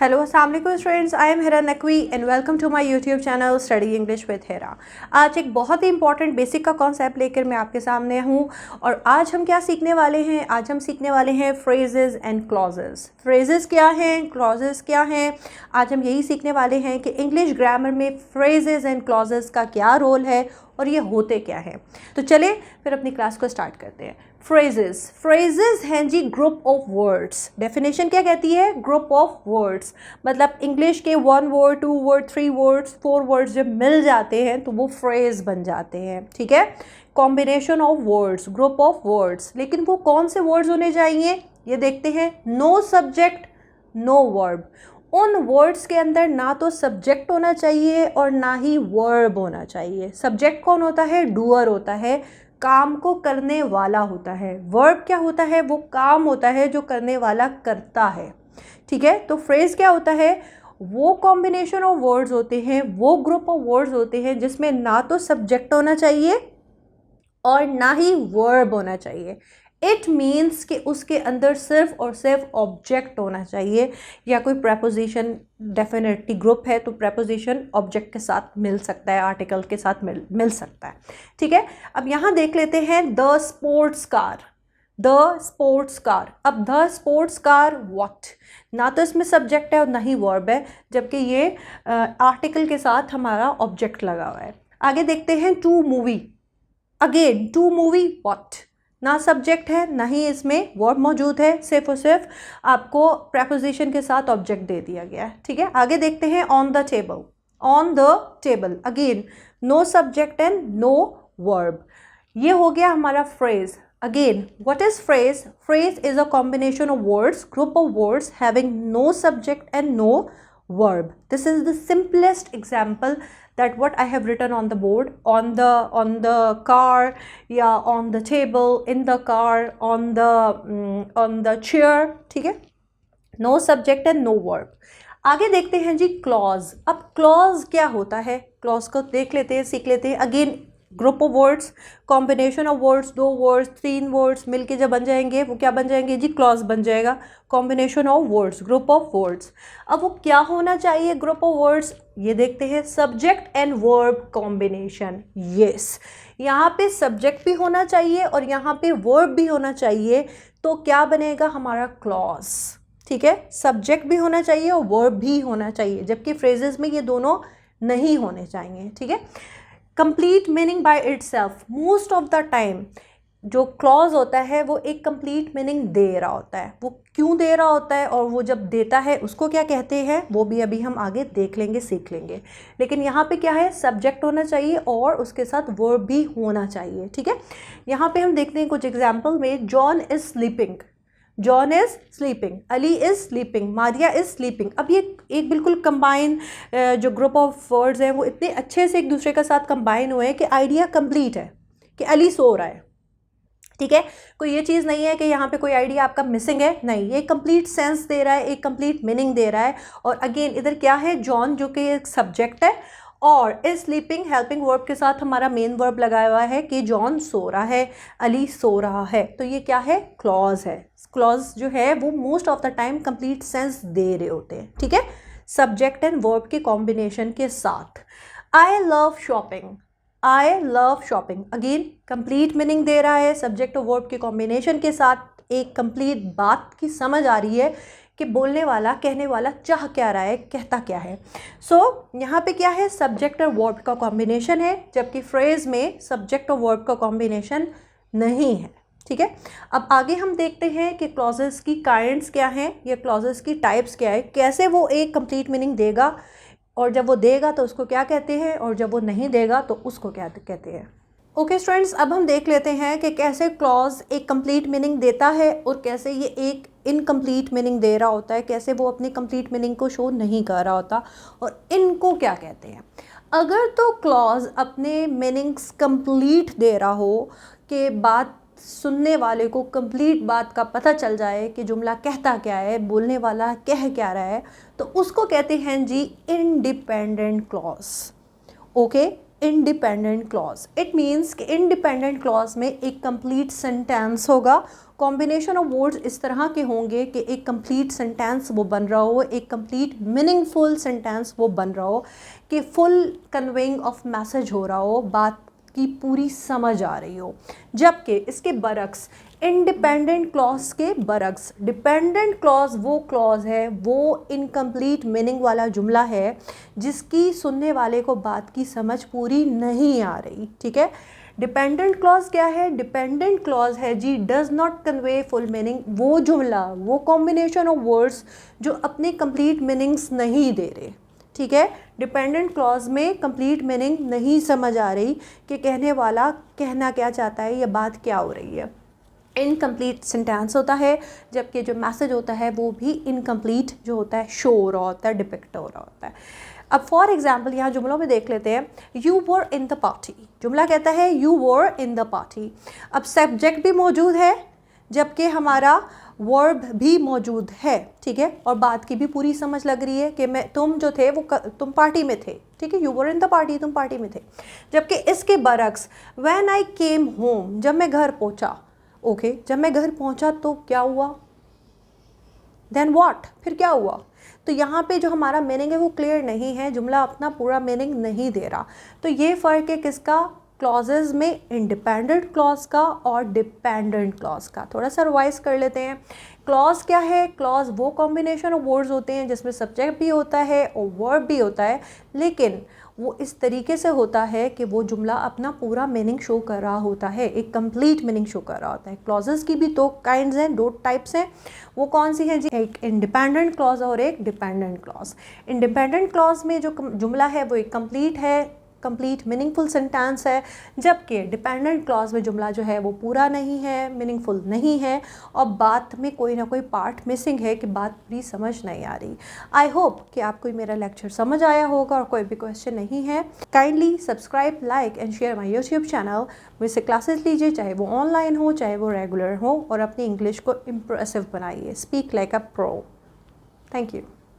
Hello अस्सलाम वालेकुम students, I am Hira Naqvi and welcome to my YouTube channel study English with Hira. आज एक बहुत ही इंपॉर्टेंट बेसिक का कॉन्सेप्ट लेकर मैं आपके सामने हूँ और आज हम क्या सीखने वाले हैं। आज हम सीखने वाले हैं फ्रेजेस एंड क्लॉजेस। फ्रेजेस क्या हैं, क्लॉजेस क्या हैं, आज हम यही सीखने वाले हैं कि इंग्लिश ग्रामर में फ्रेजेस एंड क्लॉजेस का क्या रोल है और ये होते क्या हैं। तो चले फिर अपनी क्लास को स्टार्ट करते हैं। फ्रेजेस फ्रेजेस हैं जी ग्रुप ऑफ वर्ड्स। डेफिनेशन क्या कहती है? ग्रुप ऑफ वर्ड्स, मतलब इंग्लिश के 1 वर्ड 2 वर्ड 3 वर्ड्स 4 वर्ड्स जब मिल जाते हैं तो वो फ्रेज बन जाते हैं। ठीक है, combination of words, group of words. लेकिन वो कौन से वर्ड्स होने चाहिए ये देखते हैं। No subject no verb. उन वर्ड्स के अंदर ना तो सब्जेक्ट होना चाहिए और ना ही वर्ब होना चाहिए। सब्जेक्ट कौन होता है? डूअर होता है, काम को करने वाला होता है। वर्ब क्या होता है? वो काम होता है जो करने वाला करता है। ठीक है, तो फ्रेज क्या होता है? वो कॉम्बिनेशन ऑफ वर्ड्स होते हैं, वो ग्रुप ऑफ वर्ड्स होते हैं जिसमें ना तो सब्जेक्ट होना चाहिए और ना ही वर्ब होना चाहिए। इट मीन्स कि उसके अंदर सिर्फ और सिर्फ ऑब्जेक्ट होना चाहिए या कोई प्रेपोजिशन। डेफिनेटली ग्रुप है तो प्रेपोजिशन ऑब्जेक्ट के साथ मिल सकता है, आर्टिकल के साथ मिल सकता है। ठीक है, अब यहाँ देख लेते हैं the sports car. The sports car, अब द स्पोर्ट्स कार व्हाट, ना तो इसमें सब्जेक्ट है और ना ही वर्ब है, जबकि ये आर्टिकल के साथ हमारा ऑब्जेक्ट लगा हुआ है। आगे देखते हैं to movie. Again to movie what, ना सब्जेक्ट है ना ही इसमें वर्ब मौजूद है, सिर्फ और सिर्फ आपको प्रेपोजिशन के साथ ऑब्जेक्ट दे दिया गया है। ठीक है, आगे देखते हैं on the table. On the table, again no subject and no verb. ये हो गया हमारा phrase. Again what is phrase? Phrase is a combination of words, group of words having no subject and no verb. This is the simplest example that what I have written on the board, on the car, yeah, on the table, in the car, on the chair. ठीक है, no subject and no verb. आगे देखते हैं जी clause. अब clause क्या होता है? Clause को देख लेते हैं, सीख लेते हैं। Again group of words, combination of words, 2 words 3 words मिलके जब बन जाएंगे वो क्या बन जाएंगे जी? क्लॉज बन जाएगा। Combination of words, group of words. अब वो क्या होना चाहिए ग्रुप ऑफ वर्ड्स? ये देखते हैं, subject and verb combination. Yes, यहाँ पे सब्जेक्ट भी होना चाहिए और यहाँ पे वर्ब भी होना चाहिए, तो क्या बनेगा हमारा? क्लॉज। ठीक है, सब्जेक्ट भी होना चाहिए और वर्ब भी होना चाहिए, जबकि फ्रेजेस में ये दोनों नहीं होने चाहिए। ठीक है, complete meaning by itself. Most of the time जो क्लॉज होता है वो एक कंप्लीट मीनिंग दे रहा होता है। वो क्यों दे रहा होता है और वो जब देता है उसको क्या कहते हैं वो भी अभी हम आगे देख लेंगे, सीख लेंगे। लेकिन यहाँ पे क्या है? सब्जेक्ट होना चाहिए और उसके साथ वर्ब भी होना चाहिए। ठीक है, यहाँ पे हम देखते हैं कुछ एग्जाम्पल में। John is sleeping, John is sleeping, Ali is sleeping, Maria is sleeping. अब ये एक बिल्कुल कंबाइन जो ग्रुप ऑफ वर्ड्स हैं वो इतने अच्छे से एक दूसरे के साथ कंबाइन हुए हैं कि आइडिया कंप्लीट है कि अली सो रहा है। ठीक है, कोई ये चीज़ नहीं है कि यहाँ पे कोई आइडिया आपका मिसिंग है, नहीं, ये कंप्लीट सेंस दे रहा है, एक कंप्लीट मीनिंग दे रहा है। और अगेन इधर क्या है? जॉन जो कि एक सब्जेक्ट है और इज स्लीपिंग हेल्पिंग वर्ब के साथ हमारा मेन वर्ब लगाया हुआ है कि जॉन सो रहा है, अली सो रहा है। तो ये क्या है? क्लॉज है। क्लॉज जो है वो most of the time complete sense दे रहे होते हैं। ठीक है, सब्जेक्ट एंड वर्ब के कॉम्बिनेशन के साथ। I love shopping, I love shopping, again complete meaning दे रहा है, सब्जेक्ट और वर्ब के कॉम्बिनेशन के साथ एक कंप्लीट बात की समझ आ रही है कि बोलने वाला, कहने वाला चाह क्या रहा है, कहता क्या है। सो यहाँ पे क्या है? सब्जेक्ट और वर्ब का कॉम्बिनेशन है, जबकि फ्रेज में सब्जेक्ट और वर्ब का कॉम्बिनेशन नहीं है। ठीक है, अब आगे हम देखते हैं कि क्लॉजेस की काइंड्स क्या हैं, या क्लॉजेस की टाइप्स क्या है, कैसे वो एक कंप्लीट मीनिंग देगा और जब वो देगा तो उसको क्या कहते हैं और जब वो नहीं देगा तो उसको क्या कहते हैं। ओके स्टूडेंट्स, अब हम देख लेते हैं कि कैसे क्लॉज एक कंप्लीट मीनिंग देता है और कैसे ये एक इनकम्प्लीट मीनिंग दे रहा होता है, कैसे वो अपनी कंप्लीट मीनिंग को शो नहीं कर रहा होता और इनको क्या कहते हैं। अगर तो क्लॉज अपने मीनिंग्स कंप्लीट दे रहा हो कि बात सुनने वाले को कंप्लीट बात का पता चल जाए कि जुमला कहता क्या है, बोलने वाला कह क्या रहा है, तो उसको कहते हैं जी independent clause. Okay, independent clause, it means कि इंडिपेंडेंट क्लॉज में एक कंप्लीट सेंटेंस होगा कॉम्बिनेशन ऑफ वर्ड्स इस तरह के होंगे कि एक कंप्लीट सेंटेंस वो बन रहा हो, एक कंप्लीट मीनिंगफुल सेंटेंस वो बन रहा हो, कि फुल कन्वेइंग ऑफ मैसेज हो रहा हो, बात की पूरी समझ आ रही हो। जबकि इसके बरक्स इंडिपेंडेंट क्लॉज के बरक्स, डिपेंडेंट क्लॉज वो क्लॉज है, वो इनकम्प्लीट मीनिंग वाला जुमला है जिसकी सुनने वाले को बात की समझ पूरी नहीं आ रही। ठीक है, डिपेंडेंट क्लॉज क्या है? डिपेंडेंट क्लॉज है जी does not convey full meaning, वो जुमला, वो कॉम्बिनेशन ऑफ वर्ड्स जो अपने कंप्लीट मीनिंग्स नहीं दे रहे। ठीक है, डिपेंडेंट क्लॉज में कंप्लीट मीनिंग नहीं समझ आ रही कि कहने वाला कहना क्या चाहता है या बात क्या हो रही है। इनकम्प्लीट सेंटेंस होता है, जबकि जो मैसेज होता है वो भी इनकम्प्लीट जो होता है शो हो रहा होता है, डिपिक्ट हो रहा होता है। अब फॉर एग्जाम्पल यहाँ जुमलों में देख लेते हैं। You were in the party, जुमला कहता है you were in the party. अब सब्जेक्ट भी मौजूद है जबकि हमारा वर्ब भी मौजूद है। ठीक है, और बात की भी पूरी समझ लग रही है कि मैं, तुम जो थे वो तुम पार्टी में थे। ठीक है, you were in the party, तुम पार्टी में थे। जबकि इसके बरक्स व्हेन आई केम होम, जब मैं घर पहुँचा। ओके, जब मैं घर पहुँचा तो क्या हुआ? देन व्हाट, फिर क्या हुआ? तो यहाँ पे जो हमारा मीनिंग है वो क्लियर नहीं है, जुमला अपना पूरा मीनिंग नहीं दे रहा। तो ये फ़र्क है किसका? क्लॉजेज़ में इंडिपेंडेंट क्लॉज का और डिपेंडेंट क्लॉज का। थोड़ा सा रिवाइज कर लेते हैं। क्लॉज क्या है? क्लॉज वो कॉम्बिनेशन ऑफ वर्ड्स होते हैं जिसमें सब्जेक्ट भी होता है और वर्ब भी होता है, लेकिन वो इस तरीके से होता है कि वो जुमला अपना पूरा मीनिंग शो कर रहा होता है, एक कंप्लीट मीनिंग शो कर रहा होता है। क्लॉजेस की भी दो काइंड्स हैं, दो टाइप्स हैं। वो कौन सी हैं जी? एक इंडिपेंडेंट क्लॉज और एक डिपेंडेंट क्लॉज। इंडिपेंडेंट क्लॉज में जो जुमला है वो एक कंप्लीट है, कंप्लीट मीनिंगफुल सेंटेंस है, जबकि डिपेंडेंट क्लॉज में जुमला जो है वो पूरा नहीं है, मीनिंगफुल नहीं है और बात में कोई ना कोई पार्ट मिसिंग है कि बात पूरी समझ नहीं आ रही। आई होप कि आपको मेरा लेक्चर समझ आया होगा और कोई भी क्वेश्चन नहीं है। Kindly subscribe, like and share my YouTube channel. मुझसे क्लासेस लीजिए, चाहे वो ऑनलाइन हो चाहे वो रेगुलर हो, और अपनी इंग्लिश को इम्प्रेसिव बनाइए। Speak like a pro. Thank you.